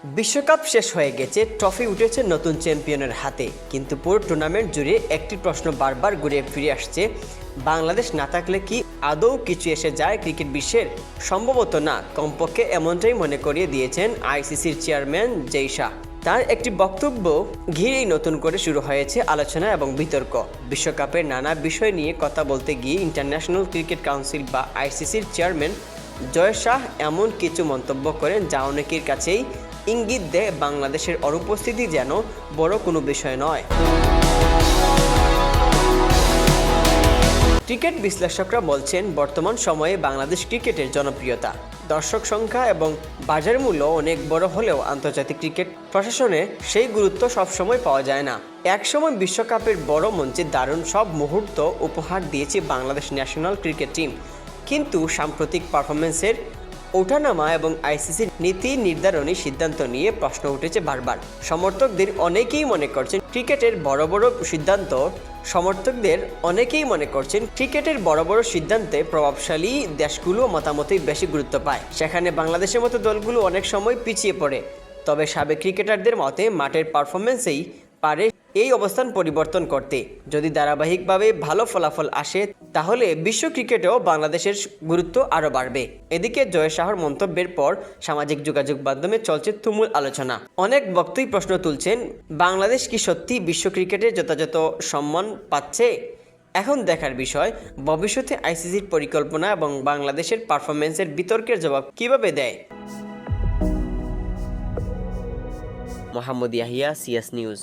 বিশ্বকাপ শেষ হয়ে গেছে, ট্রফি উঠেছে নতুন চ্যাম্পিয়নের হাতে, কিন্তু পুরো টুর্নামেন্ট জুড়ে একটি প্রশ্ন বারবার ঘুরে ফিরে আসছে, বাংলাদেশ না থাকলে কি আদৌ কিছু এসে যায় ক্রিকেট বিশ্বের? সম্ভবত না, কমপক্ষে এমনটাই মনে করিয়ে দিয়েছেন আইসিসির চেয়ারম্যান জেই শাহ। তার একটি বক্তব্য ঘিরেই নতুন করে শুরু হয়েছে আলোচনা এবং বিতর্ক। বিশ্বকাপের নানা বিষয় নিয়ে কথা বলতে গিয়ে ইন্টারন্যাশনাল ক্রিকেট কাউন্সিল বা আইসিসির চেয়ারম্যান জয় শাহ এমন কিছু মন্তব্য করেন যা অনেকের কাছেই ইঙ্গিত দেয় বাংলাদেশের অনুপস্থিতি যেন বড় কোনো বিষয় নয়। ক্রিকেট বিশ্লেষকরা বলছেন, বর্তমান সময়ে বাংলাদেশ ক্রিকেটের জনপ্রিয়তা, দর্শক সংখ্যা এবং বাজার মূল্য অনেক বড় হলেও আন্তর্জাতিক ক্রিকেট প্রশাসনে সেই গুরুত্ব সবসময় পাওয়া যায় না। একসময় বিশ্বকাপের বড় মঞ্চে দারুণ সব মুহূর্ত উপহার দিয়েছে বাংলাদেশ ন্যাশনাল ক্রিকেট টিম, কিন্তু সাম্প্রতিক পারফরমেন্সের ওঠানামা এবং আইসিসির নীতি নির্ধারণী সিদ্ধান্ত নিয়ে প্রশ্ন উঠেছে বারবার। সমর্থকদের অনেকেই মনে করছেন ক্রিকেটের বড় বড় সিদ্ধান্তে প্রভাবশালী দেশগুলো মতামতই বেশি গুরুত্ব পায়। সেখানে বাংলাদেশের মতো দলগুলো অনেক সময় পিছিয়ে পড়ে। তবে সাবেক ক্রিকেটারদের মতে মাঠের পারফরমেন্সেই পারে এই অবস্থান পরিবর্তন করতে। যদি ধারাবাহিকভাবে ভালো ফলাফল আসে, তাহলে বিশ্ব ক্রিকেটেও বাংলাদেশের গুরুত্ব আরও বাড়বে। এদিকে জয় শাহর মন্তব্যের পর সামাজিক যোগাযোগ মাধ্যমে চলছে তুমুল আলোচনা। অনেক বক্তাই প্রশ্ন তুলছেন, বাংলাদেশ কি সত্যি বিশ্ব ক্রিকেটে যথাযথ সম্মান পাচ্ছে? এখন দেখার বিষয়, ভবিষ্যতে আইসিসির পরিকল্পনা এবং বাংলাদেশের পারফরমেন্সের বিতর্কের জবাব কিভাবে দেয়। Mohammad Yahya, CS news.